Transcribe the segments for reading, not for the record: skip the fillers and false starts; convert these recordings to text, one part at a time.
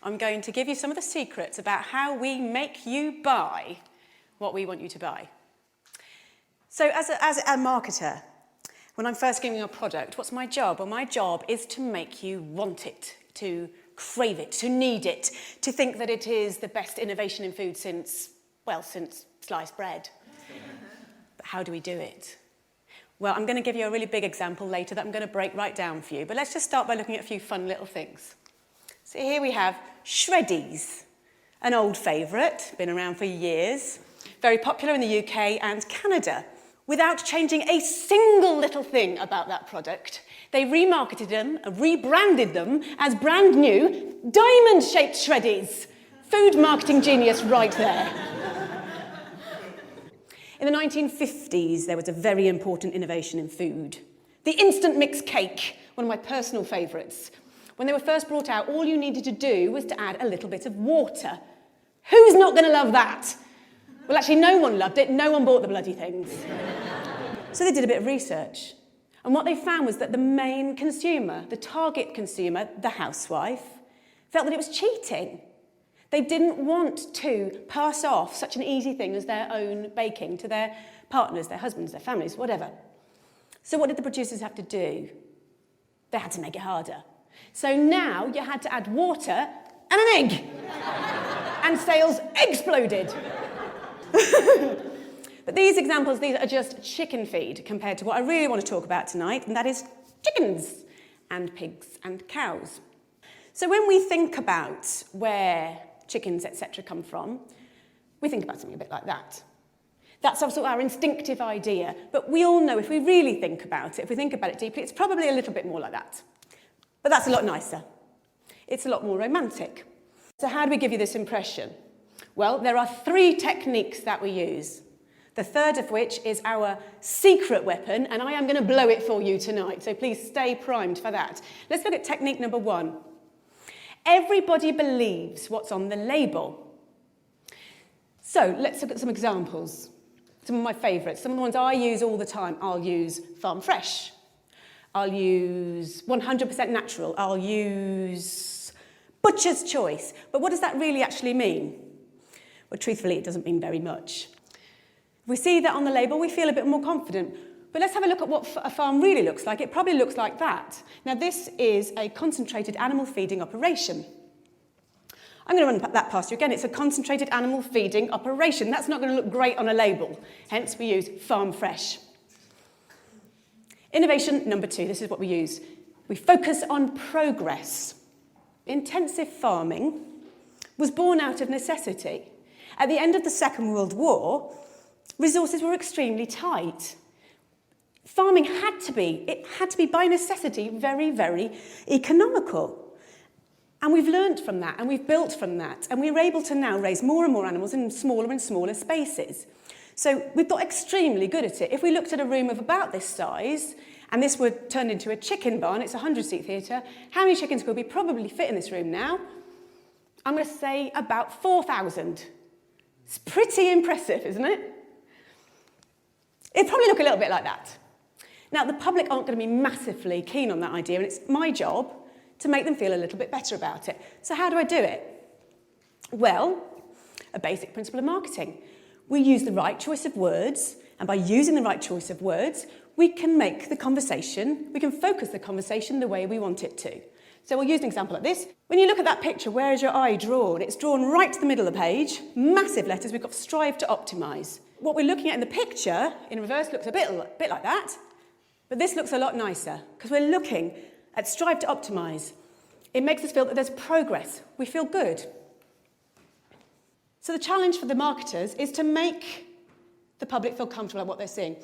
I'm going to give you some of the secrets about how we make you buy what we want you to buy. So as a marketer, when I'm first giving you a product, what's my job? Well, my job is to make you want it, to crave it, to need it, to think that it is the best innovation in food since sliced bread. But how do we do it? Well, I'm going to give you a really big example later that I'm going to break right down for you. But let's just start by looking at a few fun little things. So here we have Shreddies, an old favourite, been around for years, very popular in the UK and Canada. Without changing a single little thing about that product, they remarketed them, rebranded them as brand new diamond-shaped Shreddies. Food marketing genius right there. In the 1950s, there was a very important innovation in food. The instant mix cake, one of my personal favourites. When they were first brought out, all you needed to do was to add a little bit of water. Who's not going to love that? Well, actually, no one loved it. No one bought the bloody things. So they did a bit of research. And what they found was that the main consumer, the target consumer, the housewife, felt that it was cheating. They didn't want to pass off such an easy thing as their own baking to their partners, their husbands, their families, whatever. So what did the producers have to do? They had to make it harder. So now you had to add water and an egg. And sales exploded. But these examples, these are just chicken feed compared to what I really want to talk about tonight, and that is chickens and pigs and cows. So when we think about where chickens, etc. come from, we think about something a bit like that. That's also our instinctive idea, but we all know if we really think about it, if we think about it deeply, it's probably a little bit more like that. But that's a lot nicer. It's a lot more romantic. So how do we give you this impression? Well, there are 3 techniques that we use. The third of which is our secret weapon, and I am going to blow it for you tonight, so please stay primed for that. Let's look at technique number 1. Everybody believes what's on the label. So let's look at some examples. Some of my favourites, some of the ones I use all the time. I'll use farm fresh. I'll use 100% natural. I'll use butcher's choice. But what does that really actually mean? Well, truthfully, it doesn't mean very much. If we see that on the label, we feel a bit more confident. But let's have a look at what a farm really looks like. It probably looks like that. Now, this is a concentrated animal feeding operation. I'm going to run that past you again. It's a concentrated animal feeding operation. That's not going to look great on a label. Hence, we use farm fresh. Innovation number 2. This is what we use. We focus on progress. Intensive farming was born out of necessity. At the end of the Second World War, resources were extremely tight. Farming had to be by necessity very, very economical. And we've learnt from that, and we've built from that, and we're able to now raise more and more animals in smaller and smaller spaces. So we've got extremely good at it. If we looked at a room of about this size, and this were turned into a chicken barn, it's a 100-seat theatre, how many chickens could we probably fit in this room now? I'm going to say about 4,000. It's pretty impressive, isn't it? It'd probably look a little bit like that. Now, the public aren't going to be massively keen on that idea, and it's my job to make them feel a little bit better about it. So how do I do it? Well, a basic principle of marketing. We use the right choice of words, and by using the right choice of words, we can make the conversation, we can focus the conversation the way we want it to. So we'll use an example like this. When you look at that picture, where is your eye drawn? It's drawn right to the middle of the page, massive letters, we've got strive to optimise. What we're looking at in the picture, in reverse, looks a bit like that, but this looks a lot nicer, because we're looking at strive to optimise. It makes us feel that there's progress. We feel good. So the challenge for the marketers is to make the public feel comfortable at what they're seeing.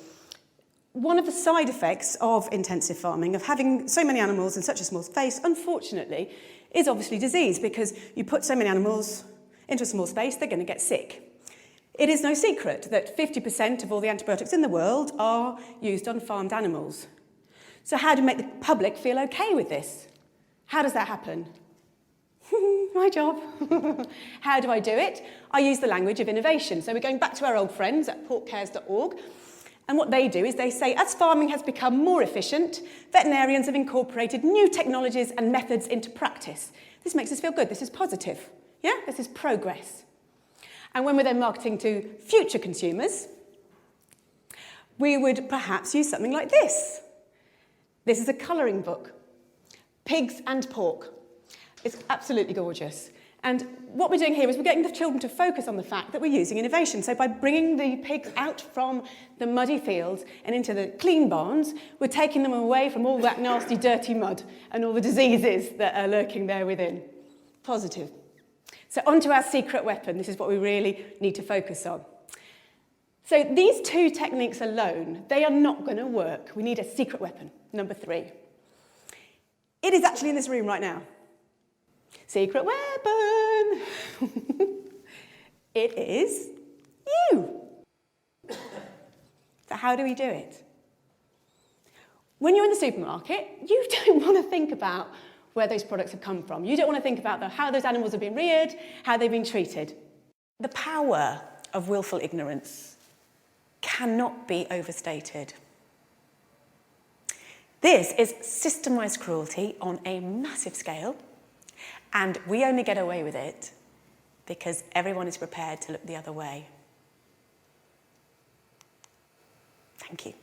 One of the side effects of intensive farming, of having so many animals in such a small space, unfortunately, is obviously disease, because you put so many animals into a small space, they're going to get sick. It is no secret that 50% of all the antibiotics in the world are used on farmed animals. So how do we make the public feel okay with this? How does that happen? My job. How do I do it? I use the language of innovation. So we're going back to our old friends at porkcares.org. And what they do is they say, as farming has become more efficient, veterinarians have incorporated new technologies and methods into practice. This makes us feel good. This is positive. Yeah, this is progress. And when we're then marketing to future consumers, we would perhaps use something like this. This is a colouring book, Pigs and Pork. It's absolutely gorgeous. And what we're doing here is we're getting the children to focus on the fact that we're using innovation. So by bringing the pigs out from the muddy fields and into the clean barns, we're taking them away from all that nasty, dirty mud and all the diseases that are lurking there within. Positive. So on to our secret weapon. This is what we really need to focus on. So these two techniques alone, they are not going to work. We need a secret weapon, number 3. It is actually in this room right now. Secret weapon! It is you. So how do we do it? When you're in the supermarket, you don't want to think about where those products have come from. You don't want to think about how those animals have been reared, how they've been treated. The power of willful ignorance cannot be overstated. This is systemised cruelty on a massive scale, and we only get away with it because everyone is prepared to look the other way. Thank you.